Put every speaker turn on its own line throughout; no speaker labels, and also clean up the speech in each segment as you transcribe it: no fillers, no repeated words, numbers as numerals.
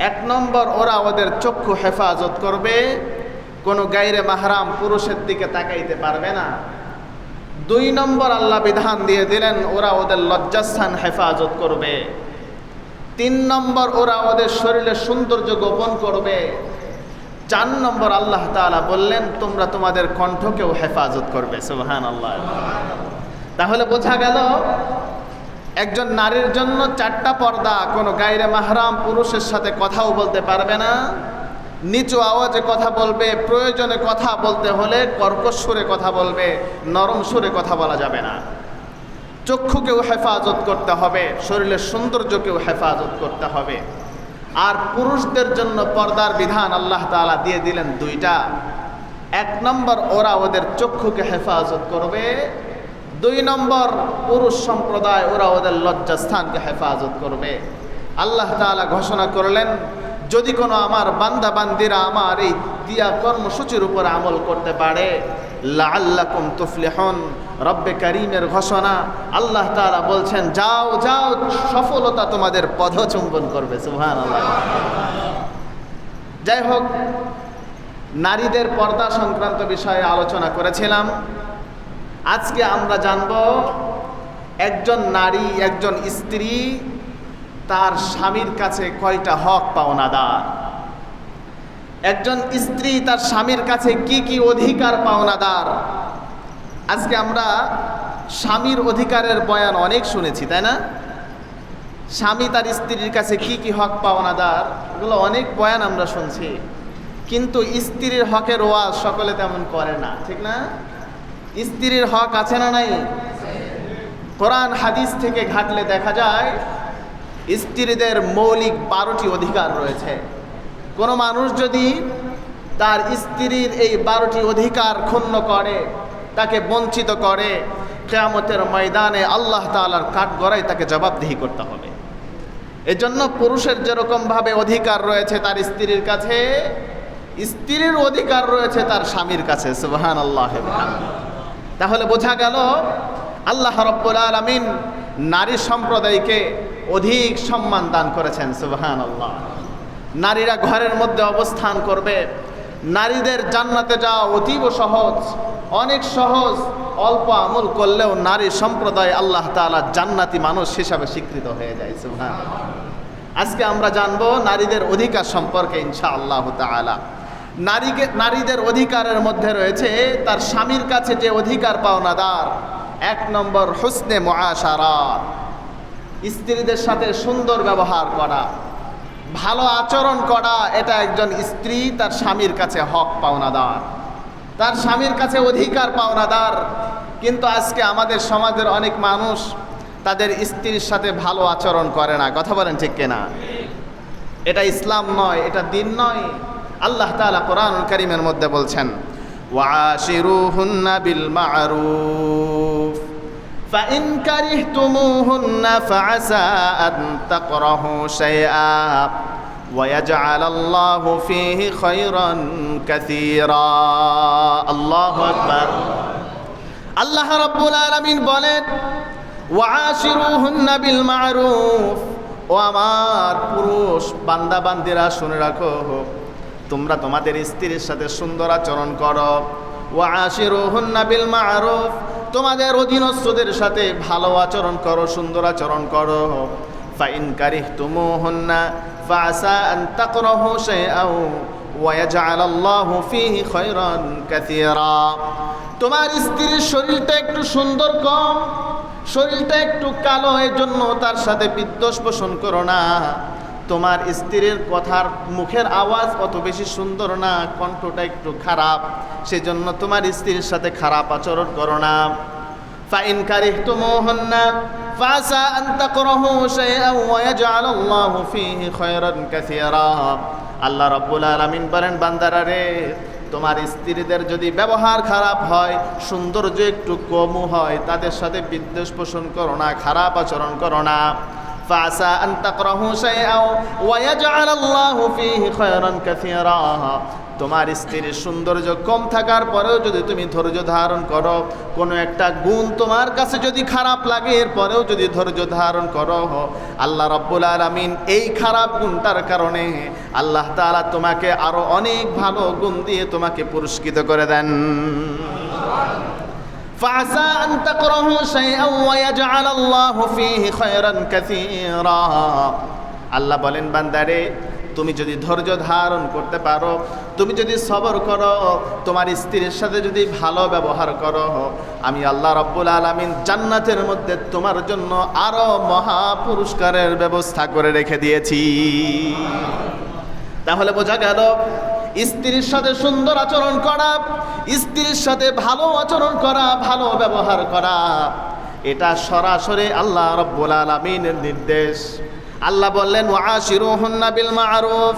এক নম্বর, ওরা ওদের চক্ষু হেফাজত করবে, কোনো গায়রে মাহরাম পুরুষের দিকে তাকাইতে পারবে না। 2 নম্বর, আল্লাহ বিধান দিয়ে দিলেন ওরা ওদের লজ্জাস্থান হেফাজত করবে। 3 নম্বর, ওরা ওদের শরীরের সৌন্দর্য গোপন করবে। 4 নম্বর, আল্লাহ তাআলা বললেন তোমরা তোমাদের কণ্ঠকেও হেফাজত করবে। সুবহানাল্লাহ। তাহলে বোঝা গেল একজন নারীর জন্য 4টা পর্দা। কোনো গায়রে মাহরাম পুরুষের সাথে কথাও বলতে পারবে না, নিচু আওয়াজে কথা বলবে, প্রয়োজনে কথা বলতে হলে কর্কশ সুরে কথা বলবে, নরম সুরে কথা বলা যাবে না। চক্ষুকেও হেফাজত করতে হবে, শরীরের সৌন্দর্যকেও হেফাজত করতে হবে। আর পুরুষদের জন্য পর্দার বিধান আল্লাহ তাআলা দিয়ে দিলেন 2টা। 1 নম্বর, ওরা ওদের চক্ষুকে হেফাজত করবে। 2 নম্বর, পুরুষ সম্প্রদায় ওরা ওদের লজ্জাস্থানকে হেফাজত করবে। আল্লাহ তাআলা ঘোষণা করলেন যদি কোনো আমার বান্দা বান্দিরা আমার এই দিয়া কর্মসূচির উপর আমল করতে পারে, লাআল্লাকুম তুফলিহুন। রব্বে কারীমের ঘোষণা, আল্লাহ তাআলা বলছেন যাও যাও, সফলতা তোমাদের পদচুম্বন করবে। সুবহানাল্লাহ। যাই হোক, নারীদের পর্দা সংক্রান্ত বিষয়ে আলোচনা করেছিলাম। আজকে আমরা জানব একজন নারী, একজন স্ত্রী তার স্বামীর কাছে কয়টা হক পাওনাদার। একজন স্ত্রী তার স্বামীর কাছে কি কি অধিকার পাওনাদার। আজকে আমরা স্বামীর অধিকারের বয়ান অনেক শুনেছি, তাই না? স্বামী তার স্ত্রীর কাছে কি কি হক পাওনাদার, এগুলো অনেক বয়ান আমরা শুনছি, কিন্তু স্ত্রীর হকের ওয়াজ সকলে তেমন করে না, ঠিক না? স্ত্রীর হক আছে না নাই? কোরআন হাদিস থেকে ঘাটলে দেখা যায় স্ত্রীদের মৌলিক 12টি অধিকার রয়েছে। কোনো মানুষ যদি তার স্ত্রীর এই 12টি অধিকার ক্ষুণ্ণ করে, তাকে বঞ্চিত করে, কিয়ামতের ময়দানে আল্লাহ তাআলার কাঠগড়ায় তাকে জবাবদিহি করতে হবে। এজন্য পুরুষের যেরকমভাবে অধিকার রয়েছে তার স্ত্রীর কাছে, স্ত্রীর অধিকার রয়েছে তার স্বামীর কাছে। সুবহানাল্লাহ। তাহলে বোঝা গেল আল্লাহ রাব্বুল আলামিন নারী সম্প্রদায়কে অধিক সম্মান দান করেছেন। সুবহানাল্লাহ। নারীরা ঘরের মধ্যে অবস্থান করবে, নারীদের জান্নাতে যাওয়া অতীব সহজ, অনেক সহজ। অল্প আমল করলেও নারী সম্প্রদায় আল্লাহ তাআলা জান্নাতি মানুষ হিসাবে স্বীকৃত হয়ে যায়। সুবহানাল্লাহ। আজকে আমরা জানবো নারীদের অধিকার সম্পর্কে ইনশাআল্লাহ তাআলা। নারীদের অধিকারের মধ্যে রয়েছে তার স্বামীর কাছে যে অধিকার পাওনাদার। 1 নম্বর, হুসনে মুআশারাত, স্ত্রীদের সাথে সুন্দর ব্যবহার করা, ভালো আচরণ করা। এটা একজন স্ত্রী তার স্বামীর কাছে হক পাওনাদার, তার স্বামীর কাছে অধিকার পাওনাদার। কিন্তু আজকে আমাদের সমাজের অনেক মানুষ তাদের স্ত্রীর সাথে ভালো আচরণ করে না। কথা বলেন ঠিক কিনা? এটা ইসলাম নয়, এটা দ্বীন নয়। আল্লাহ তাআলা কোরআনুল কারীমের মধ্যে বলছেন ওয়াশিরুহুন্না বিল মা'রুফ ফাইন কারিহতুমুহুন্না ফাআসা আন তাকরাহু শাইআ ওয়া ইয়াজআলাল্লাহু ফীহি খায়রান কাসীরা। আল্লাহু আকবার। আল্লাহ রাব্বুল আলামিন বলেন ওয়াশিরুহুন্না বিল মা'রুফ, ও আমার পুরুষ বান্দা বান্দিরা শুনে রাখো, তোমরা তোমাদের স্ত্রীর সাথে সুন্দর আচরণ করো। ওয়াশিরুহুন্না বিল মা'রুফ, তোমাদের অধীনস্থদের সাথে ভালো আচরণ করো, সুন্দর আচরণ করো। ফাইন কারিহতুমুহুন্না ফাআসা আন তাকরাহু শাইআন ওয়া ইয়াজআলাল্লাহু ফীহি খায়রান কাসীরা। তোমার স্ত্রীর শরীরটা একটু সুন্দর কম, শরীরটা একটু কালো, এর জন্য তার সাথে বিদ্বেষ পোষণ করো না। তোমার স্ত্রীর কথার মুখের আওয়াজ অত বেশি সুন্দর না, কণ্ঠটা একটু খারাপ, সেজন্য তোমার স্ত্রীর সাথে খারাপ আচরণ করো না। ফাইন কারিহতুমুহুন্না ফাআসা আন তাকরাহু শাইআন ওয়া ইয়াজআলাল্লাহু ফীহি খায়রান কাসীরা। আল্লাহ রাব্বুল আলামিন বলেন বান্দারা রে, তোমার স্ত্রীদের যদি ব্যবহার খারাপ হয়, সৌন্দর্য একটু কমও হয়, তাদের সাথে বিদ্বেষ পোষণ করো না, খারাপ আচরণ করো না। ফাআসা আন তাকরাহু শাইআন ওয়া ইয়াজআলাল্লাহু ফীহি খায়রান কাসীরা। তোমার স্ত্রীর সৌন্দর্য কম থাকার পরেও যদি তুমি ধৈর্য ধারণ করো, কোনো একটা গুণ তোমার কাছে যদি খারাপ লাগে এরপরেও যদি ধৈর্য ধারণ করো, আল্লাহ রাব্বুল আলামিন এই খারাপ গুণটার কারণে আল্লাহ তাআলা তোমাকে আরো অনেক ভালো গুণ দিয়ে তোমাকে পুরস্কৃত করে দেন। فعسى أن تكرهوا شيئا ويجعل الله فيه خيرا كثيرا। আল্লাহ বলেন বান্দারে, তুমি যদি ধৈর্য ধারণ করতে পারো, তুমি যদি সবর করো, তোমার স্ত্রীর সাথে যদি ভালো ব্যবহার করো, আমি আল্লাহ রাব্বুল আলামিন জান্নাতের মধ্যে তোমার জন্য আরো মহা পুরস্কারের ব্যবস্থা করে রেখে দিয়েছি। তাহলে বোঝা গেল স্ত্রীর সাথে সুন্দর আচরণ করা, স্ত্রীর সাথে ভালো আচরণ করা, ভালো ব্যবহার করা, এটা সরাসরি আল্লাহ রাব্বুল আলামিনের নির্দেশ। আল্লাহ বললেন ওয়াশিরুহুন্না বিল মারুফ,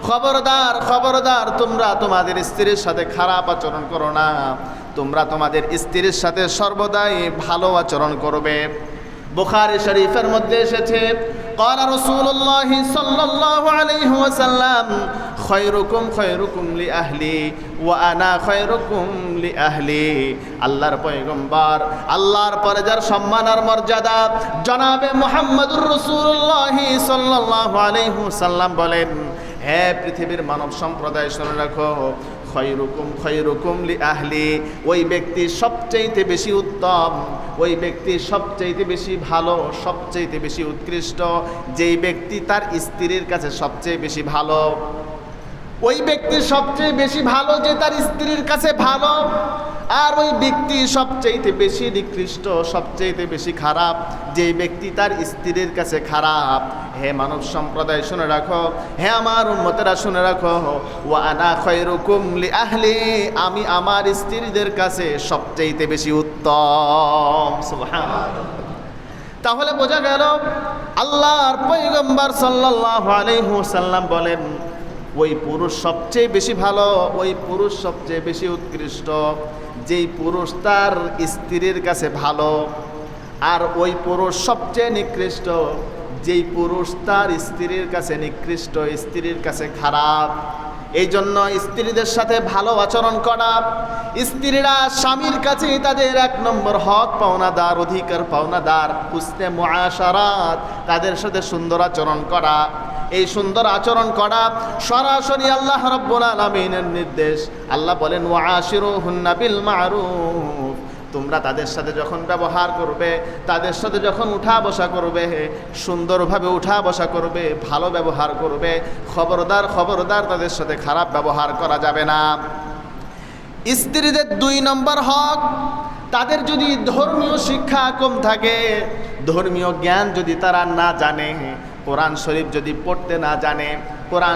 খবরদার খবরদার তোমরা তোমাদের স্ত্রীর সাথে খারাপ আচরণ করো না, তোমরা তোমাদের স্ত্রীর সাথে সর্বদাই ভালো আচরণ করবে। বুখারী শরীফের মধ্যে এসেছে قال رسول الله صلى الله عليه وسلم خيركم خيركم لأهلي وأنا خيركم لأهلي। আল্লাহর পয়গম্বর, আল্লাহর পরে যার সম্মান আর মর্যাদা জনাবে মুহাম্মদুর রাসূলুল্লাহ সাল্লাল্লাহু আলাইহি ওয়াসাল্লাম বলেন, হে পৃথিবীর মানব সম্প্রদায় শুনে রাখো, খয়রুকুম খয়রুকুম লিআহলি, ওই ব্যক্তি সবচেয়ে বেশি উত্তম, ওই ব্যক্তি সবচেয়ে বেশি ভালো, সবচেয়ে বেশি উৎকৃষ্ট, যেই ব্যক্তি তার স্ত্রীর কাছে সবচেয়ে বেশি ভালো। ওই ব্যক্তি সবচেয়ে বেশি ভালো যে তার স্ত্রীর কাছে ভালো, আর ওই ব্যক্তি সবচেয়ে বেশি নিকৃষ্ট, সবচেয়ে বেশি খারাপ যেই ব্যক্তি তার স্ত্রীর কাছে খারাপ। হে মানব সম্প্রদায় শুনে রাখো, হে আমার উম্মতেরা শুনে রাখো, ওয়া আনা খায়রুকুম লিআহলি, আমি আমার স্ত্রীদের কাছে সবচেয়ে বেশি উত্তম। সুবহানাল্লাহ। তাহলে বোঝা গেল আল্লাহর পয়গম্বর সাল্লাল্লাহু আলাইহি ওয়াসাল্লাম বলেন, ওই পুরুষ সবচেয়ে বেশি ভালো, ওই পুরুষ সবচেয়ে বেশি উৎকৃষ্ট যেই পুরুষ তার স্ত্রীর কাছে ভালো, আর ওই পুরুষ সবচেয়ে নিকৃষ্ট যেই পুরুষ তার স্ত্রীর কাছে নিকৃষ্ট, স্ত্রীর কাছে খারাপ। এই জন্য স্ত্রীদের সাথে ভালো আচরণ করা, স্ত্রীরা স্বামীর কাছে তাদের এক নম্বর হক পাওনাদার, অধিকার পাওনাদার, হুসনে মুআশারাত, তাদের সাথে সুন্দর আচরণ করা। এই সুন্দর আচরণ করা সরাসরি আল্লাহ রাব্বুল আলামিনের নির্দেশ। আল্লাহ বলেন ওয়াশিরুহুন্না বিল মারুফ, তোমরা তাদের সাথে যখন ব্যবহার করবে, তাদের সাথে যখন উঠা বসা করবে, সুন্দরভাবে উঠা বসা করবে, ভালো ব্যবহার করবে। খবরদার খবরদার তাদের সাথে খারাপ ব্যবহার করা যাবে না। স্ত্রীদের 2 নম্বর হক, তাদের যদি ধর্মীয় শিক্ষা কম থাকে, ধর্মীয় জ্ঞান যদি তারা না জানে, কোরআন শরীফ যদি পড়তে না জানে, কোরআন